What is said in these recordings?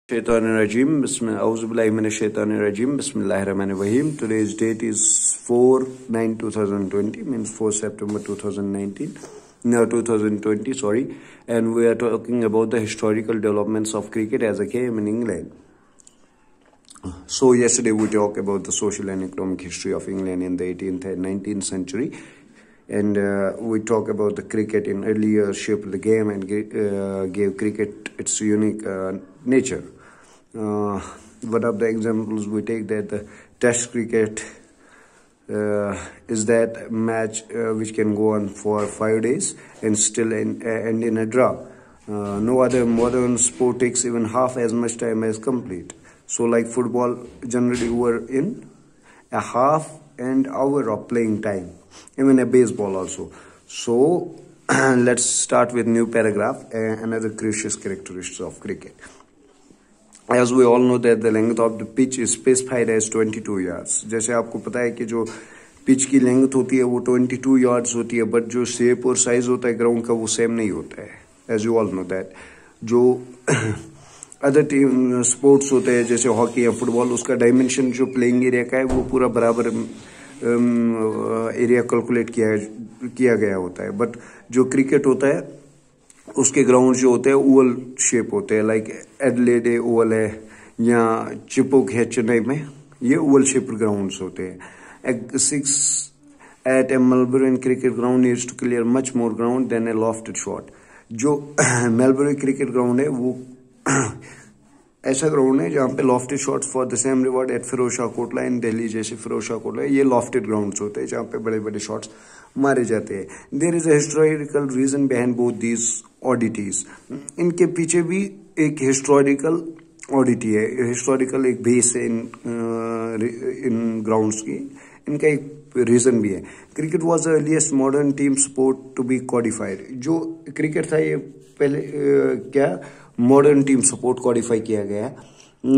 Shaitanirajim, Auzubillahiminash-shaitanirajim, Bismillahirrahmanirrahim. Today's date is 4/9/2020, means 4 September 2019. No, 2020, sorry. And we are talking about the historical developments of cricket as a game in England. So yesterday we talked about the social and economic history of England in the 18th and 19th century. And we talk about the cricket in early years shaped the game and gave cricket its unique nature. One of the examples we take that the Test cricket is that match which can go on for 5 days and still end in a draw. No other modern sport takes even half as much time as complete. So like football, generally we're in a half an hour of playing time, even a baseball also. So let's start with new paragraph, another curious characteristics of cricket. As we all know that the length of the pitch is specified as 22 yards. जैसे आपको पता है कि जो pitch की length होती है वो 22 yards होती है, बट जो शेप और साइज होता है ग्राउंड का वो सेम नहीं होता है. As you all know that जो अदर टीम स्पोर्ट्स होते हैं जैसे हॉकी या फुटबॉल, उसका डायमेंशन जो प्लेइंग एरिया का है वो पूरा बराबर एरिया कैलकुलेट किया गया होता है. बट जो क्रिकेट होता है उसके ग्राउंड जो होते हैं ओवल शेप होते हैं. लाइक एडलेड ओवल है या चिपोक है चेन्नई में, ये ओवल शेप ग्राउंड्स होते हैं. 6 at a Melbourne cricket ground needs to clear much more ground than a lofted shot. जो मेलबर्न क्रिकेट ग्राउंड है वो ऐसा ग्राउंड है जहाँ पे lofted shots for the same reward at Firozshah Kotla in Delhi, जैसे फिरोजशाह कोटला ये लॉफ्टेड ग्राउंड्स होते हैं जहाँ पे बड़े बड़े शॉट्स मारे जाते हैं. There is a historical reason behind both these oddities. इनके पीछे भी एक हिस्टोरिकल ऑडिटी है, हिस्टोरिकल एक बेस है इन ग्राउंड्स की. इनका एक रीजन भी है. Cricket was the earliest modern team sport to be codified. जो क्रिकेट था ये पहले क्या मॉडर्न टीम सपोर्ट कॉडिफाई किया गया है,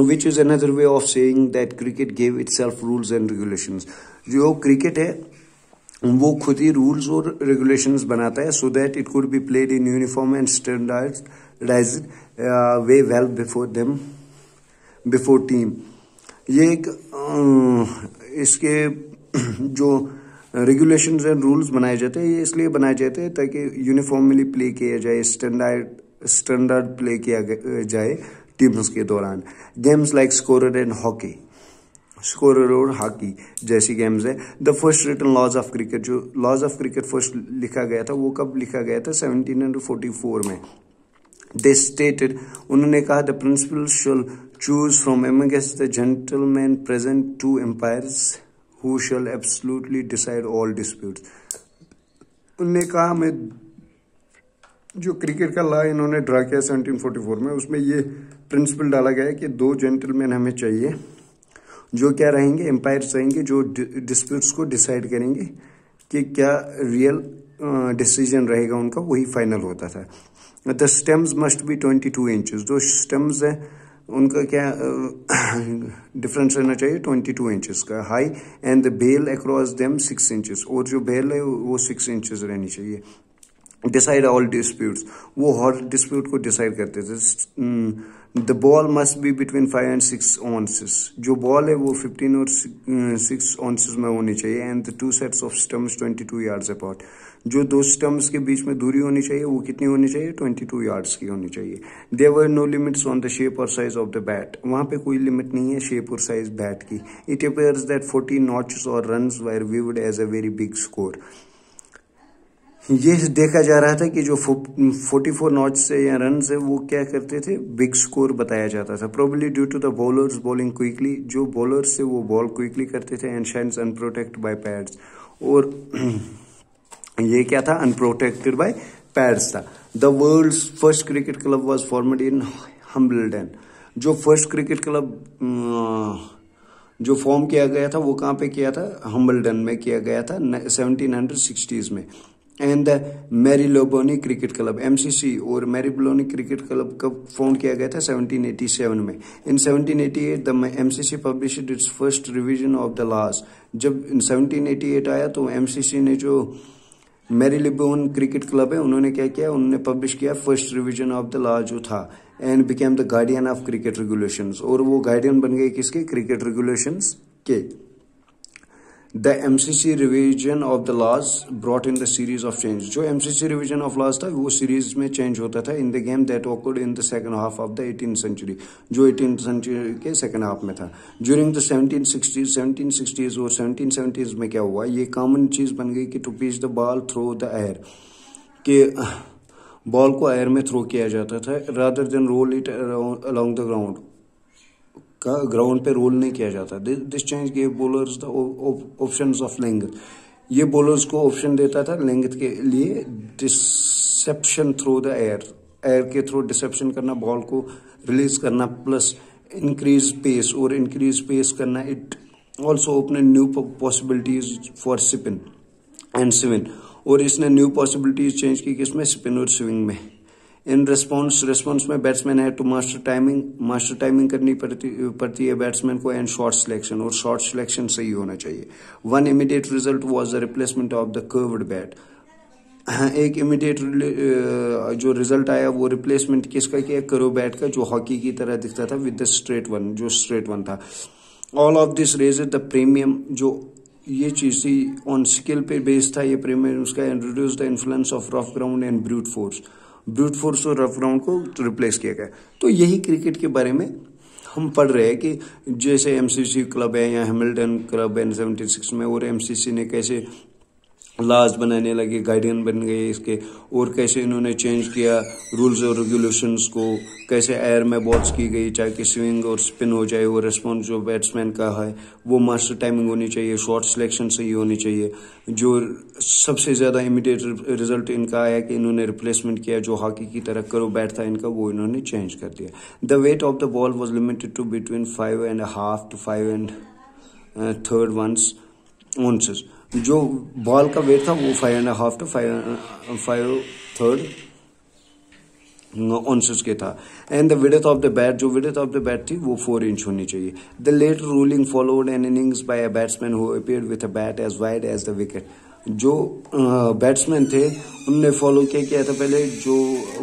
which is another way of saying that cricket give itself rules and regulations. जो क्रिकेट है वो खुद ही रूल्स और रेगुलेशंस बनाता है so that it could be played in uniform and standardised way well before team. ये एक इसके जो रेगुलेशंस एंड रूल्स बनाए जाते हैं ये इसलिए बनाए जाते हैं ताकि यूनिफॉर्मली प्ले किया जाए, स्टैंडर्ड प्ले किया जाए टीम्स के दौरान. Games like scorer and hockey, scorer और हॉकी जैसी गेम्स है. The first written laws of cricket, जो लॉज ऑफ क्रिकेट फर्स्ट लिखा गया था वो कब लिखा गया था? 1744 में. दे स्टेटेड, उन्होंने कहा the principals shall choose from amongst the gentleman present 2 umpires who shall absolutely decide all disputes. उन्होंने कहा मैं जो क्रिकेट का लॉ इन्होंने ड्रा किया 1744 में, उसमें ये प्रिंसिपल डाला गया है कि 2 जेंटलमैन हमें चाहिए जो क्या रहेंगे, एम्पायर्स रहेंगे, जो डिस्प्यूट्स को डिसाइड करेंगे कि क्या रियल डिसीजन रहेगा उनका, वही फाइनल होता था. The stumps must be 22 inches. जो स्टेम्स है उनका क्या डिफरेंस रहना चाहिए 22 इंचेस का high, and the bail across them 6 inches, और जो बेल है वो 6 इंचेस रहनी चाहिए. डिसाइड ऑल डिस्प्यूट्स, वो हर डिस्प्यूट को डिसाइड करते थे. The ball must be between 5 and 6 ounces. जो बॉल है वो 15 और 6 ounces में होनी चाहिए. And the 2 sets of stumps 22 yards apart. जो 2 स्टम्प्स के बीच में दूरी होनी चाहिए वो कितनी होनी चाहिए? 22 yards की होनी चाहिए. There were no limits on the shape और साइज ऑफ द बैट. वहां पे कोई लिमिट नहीं है शेप और साइज बैट की. इट अपियर्स दैट 40 notches और runs were viewed as a very big score. ये देखा जा रहा था कि जो 44 नॉच से या रन से वो क्या करते थे, बिग स्कोर बताया जाता था. Probably due to the bowlers bowling quickly, जो बॉलर्स से वो बॉल क्विकली करते थे. And shins unprotected by pads, और ये क्या था? अनप्रोटेक्टेड बाय पैड्स था. The world's first cricket club was formed in Hambledon. जो फर्स्ट क्रिकेट क्लब जो फॉर्म किया गया था वो कहाँ पे किया था? हम्बलडन में किया गया था 1760s में. And the Marylebone cricket club MCC और मैरीलोबोनी क्रिकेट क्लब कब फाउंड किया गया था? 1787 में. In 1788 the MCC published its first revision of the laws. जब 1788 आया तो MCC ने जो मैरीलेबोन क्रिकेट क्लब है उन्होंने क्या किया, उन्होंने पब्लिश किया first revision of the law जो था. And became the guardian of cricket regulations, और वो गार्डियन बन गए किसके? क्रिकेट रेगुलेशंस के। The MCC revision of the laws brought in the series of change, जो एमसीसी रिवीजन ऑफ लॉज था वो सीरीज में चेंज होता था in the game that occurred in the second half of the 18th century, जो 18th century के second half में था। ड्यूरिंग द 1760s और 1770s में क्या हुआ, ये कॉमन चीज बन गई कि to pitch the ball through the air, के बॉल को एयर में थ्रो किया जाता था rather than roll it along the ground, का ग्राउंड पे रोल नहीं किया जाता। This change give bowlers the options of length, ये बॉलर्स को ऑप्शन देता था लेंथ के लिए deception through the air, air के थ्रू डिसेप्शन करना, बॉल को रिलीज करना, प्लस इंक्रीज पेस, और इंक्रीज पेस करना। It also open new possibilities for spin and swing, और इसने न्यू पॉसिबिलिटीज चेंज की किसमें? स्पिन और स्विंग में। इन रिस्पॉन्स में बैट्समैन है टू मास्टर टाइमिंग करनी पड़ती है बैट्समैन को, एंड शॉट सिलेक्शन, और शॉट सिलेक्शन सही होना चाहिए। One immediate result was the replacement of the curved bat, एक इमीडिएट जो रिजल्ट आया वो रिप्लेसमेंट किसका किया? कर्व बैट का, जो हॉकी की तरह दिखता था, विद द स्ट्रेट वन, जो स्ट्रेट वन था। All of this raised the premium, जो ये चीज थी ऑन स्किल पे बेस्ड था ये प्रीमियम उसका, and reduce the influence of rough ground and brute force और रफ ग्राउंड को रिप्लेस किया गया। तो यही क्रिकेट के बारे में हम पढ़ रहे हैं कि जैसे एमसीसी क्लब है या हैमिल्टन क्लब है 76 में, और एमसीसी ने कैसे लॉज बनाने लगे, गाइडियन बन गए इसके, और कैसे इन्होंने चेंज किया रूल्स और रेगुलेशंस को, कैसे एयर में बॉल्स की गई ताकि स्विंग और स्पिन हो जाए, वो रिस्पॉन्स जो बैट्समैन का है वो मास्टर टाइमिंग होनी चाहिए, शॉट सिलेक्शन सही होनी चाहिए। जो सबसे ज़्यादा इमीडिएट रिजल्ट इनका आया कि इन्होंने रिप्लेसमेंट किया, जो हॉकी की तरह करो बैट था इनका, वो इन्होंने चेंज कर दिया। The weight of the ball was limited to between 5.5 to 5.3 ounces, जो बॉल का वेट था वो 5.5 to 5.3 ounces के था। And the width of the bat, जो विड्थ ऑफ द बैट थी वो 4 इंच होनी चाहिए। The late ruling followed an innings by a batsman who appeared with a bat as wide as the wicket, जो batsman थे उनने follow किया था पहले, जो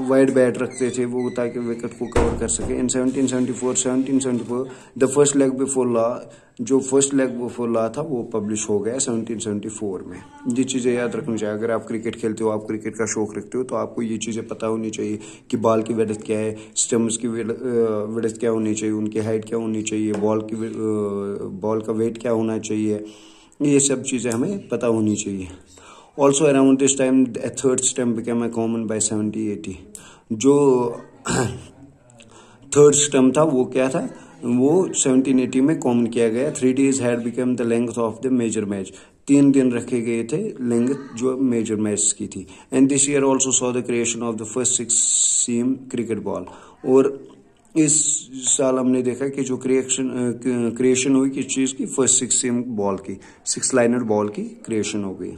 वाइड बैट रखते थे वो, ताकि विकेट को कवर कर सके। इन 1774 the first leg before law, जो फर्स्ट लेग बिफोर लॉ था वो पब्लिश हो गया 1774 में। ये चीज़ें याद रखनी चाहिए। अगर आप क्रिकेट खेलते हो, आप क्रिकेट का शौक रखते हो, तो आपको ये चीज़ें पता होनी चाहिए कि बॉल की विड्थ क्या है, स्टम्प्स की विड्थ क्या होनी चाहिए, उनकी हाइट क्या होनी चाहिए, बॉल का वेट क्या होना चाहिए, ये सब चीज़ें हमें पता होनी चाहिए। Also around this time a third stump became a common by 1780, जो थर्ड स्टम्प था वो क्या था, वो 1780 में कॉमन किया गया। 3 days had become the length of the major match, 3 दिन रखे गए थे लेंथ जो मेजर मैच की थी। And this year also saw the creation of the first 6-seam cricket ball, और इस साल हमने देखा कि जो क्रिएशन हुई किस चीज़ की, फर्स्ट 6-seam बॉल की, 6-liner बॉल की क्रिएशन हो गई।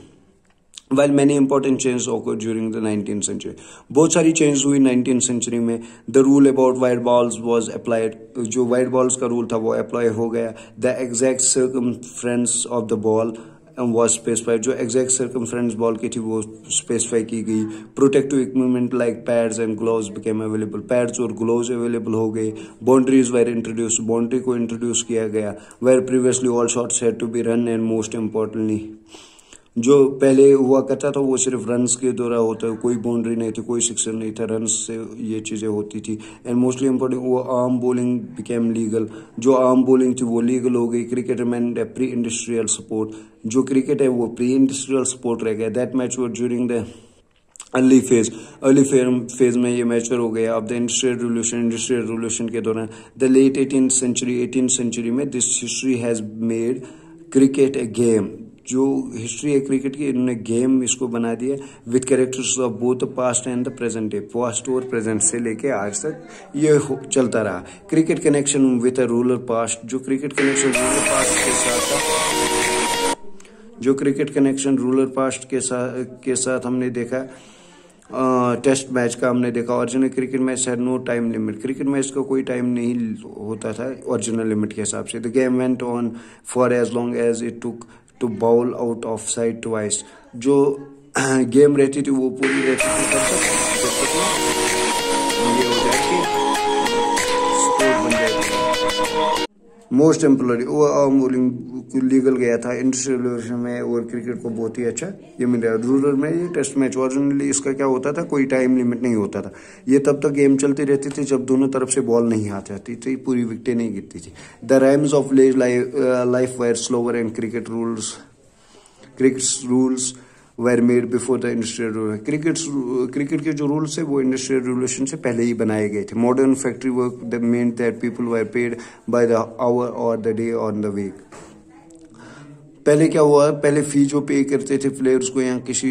While many important changes occurred during the 19th century, बहुत सारी चेंज हुई 19th सेंचुरी में। The rule about wide balls was applied, जो वाइड बॉल्स का रूल था वो अप्लाई हो गया। The exact circumference of the ball was specified, जो एग्जैक्ट सर्कमफ्रेंस बॉल की थी वो स्पेसिफाई की गई। Protective equipment like pads and gloves became available, pads और ग्लोव्स अवेलेबल हो गए। बाउंड्रीज वेर इंट्रोड्यूस, बाउंड्री को इंट्रोड्यूस किया गया। Were previously all shots had to be run, and most importantly जो पहले हुआ करता था वो सिर्फ रन्स के द्वारा होता है, कोई बाउंड्री नहीं थी, कोई सिक्सर नहीं था, रन्स से ये चीज़ें होती थी। एंड मोस्टली इम्पोर्टेंट वो आर्म बॉलिंग बिकेम लीगल, जो आर्म बॉलिंग थी वो लीगल हो गई। Cricket man pre industrial support, जो क्रिकेट है वो प्री इंडस्ट्रियल सपोर्ट रह गया। That match were during the early phase में ये मैच्योर हो गया। अब द इंडस्ट्रियल रिवोल्यूशन के दौरान द लेट 18th सेंचुरी में this history has made cricket A game, जो हिस्ट्री है क्रिकेट की, इन्होंने गेम इसको बना दिया with characters of both the past and the present day. Past और प्रेजेंट से लेके आज तक ये चलता रहा। Cricket connection with a rural past, जो क्रिकेट कनेक्शन रूरल पास्ट के साथ था, जो क्रिकेट कनेक्शन रूरल पास्ट के साथ हमने देखा। टेस्ट मैच का हमने देखा। Original cricket match had no time limit, cricket match का कोई टाइम नहीं होता था ओरिजिनल लिमिट के हिसाब से। The game went on for as long as it took to bowl out of side twice, जो गेम रहती थी वो पूरी रहती थी तब तक जब तक ये हो जाए कि मोस्ट टेम्पररी वो आर्म रोलिंग लीगल गया था इंडस्ट्रियल रेवोल्यूशन में, और क्रिकेट को बहुत ही अच्छा ये मिल रहा है। रूरल में ये टेस्ट मैच ओरिजिनली इसका क्या होता था, कोई टाइम लिमिट नहीं होता था। ये तब तक गेम चलती रहती थी जब दोनों तरफ से बॉल नहीं आ जाती थी, पूरी विकेटें नहीं गिरती थी। The rhymes of village life were slower and cricket rules were made before the industrial revolution। Cricket के जो रूल्स है वो इंडस्ट्रियल रेवोल्यूशन से पहले ही बनाए गए थे। Modern factory work that meant that people were paid by the hour or the day on the week। पहले क्या हुआ, पहले फी जो पे करते थे प्लेयर्स को या किसी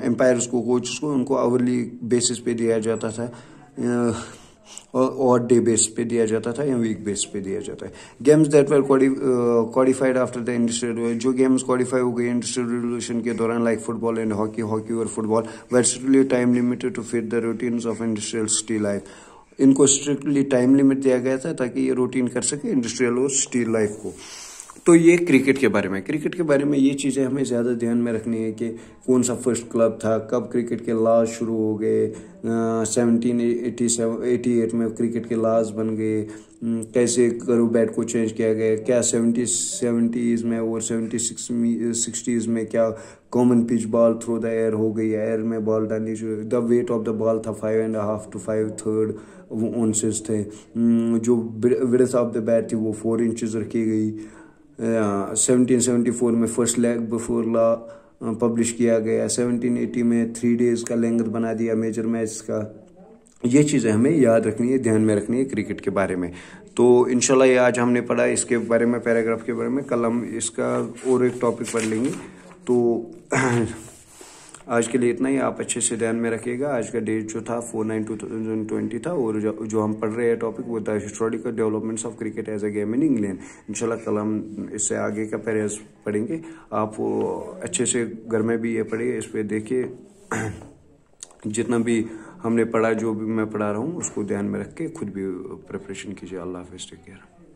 एम्पायर्स को, कोचेस को, उनको आवरली बेसिस पे दिया जाता था और डे बेस पे दिया जाता था या वीक बेस पे दिया जाता है। Games that were codified after the industrial, जो गेम्स कॉडिफाई हो गए इंडस्ट्रियल रेवोल्यूशन के दौरान, लाइक फुटबॉल एंड हॉकी और football, were strictly time limited to fit the routines of industrial city life. इनको स्ट्रिक्टली टाइम लिमिट दिया गया था ताकि ये रूटीन कर सके इंडस्ट्रियल और सिटी लाइफ को। तो ये क्रिकेट के बारे में, क्रिकेट के बारे में ये चीज़ें हमें ज़्यादा ध्यान में रखनी है कि कौन सा फर्स्ट क्लब था, कब क्रिकेट के लॉज शुरू हो गए, 1788 में क्रिकेट के लॉज बन गए, कैसे करो बैट को चेंज किया गया, क्या 70s में और 60s में क्या common pitch ball through the air हो गई, एयर में बॉल डालनी शुरू। The weight of the ball था 5.5 to 5/3 ounces थे। जो विड्थ ऑफ द बैट थी वो 4 inches रखी गई। 1774 में first leg before law publish किया गया। 1780 में 3 days का लेंथ बना दिया मेजर मैच का। ये चीज़ें हमें याद रखनी है, ध्यान में रखनी है क्रिकेट के बारे में। तो इंशाल्लाह ये आज हमने पढ़ा इसके बारे में, पैराग्राफ के बारे में। कल हम इसका और एक टॉपिक पढ़ लेंगे। तो आज के लिए इतना ही, आप अच्छे से ध्यान में रखिएगा। आज का डेट जो था 4/9/2020 था, और जो हम पढ़ रहे हैं टॉपिक वो था historical developments of cricket as a game in England. इंशाल्लाह कल हम इससे आगे का पैराग्राफ पढ़ेंगे। आप वो अच्छे से घर में भी ये पढ़िए, इस पर देखिए, जितना भी हमने पढ़ा, जो भी मैं पढ़ा रहा हूँ उसको ध्यान में रख के खुद भी प्रिपरेशन कीजिए। अल्लाह हाफिज़, टेक केयर।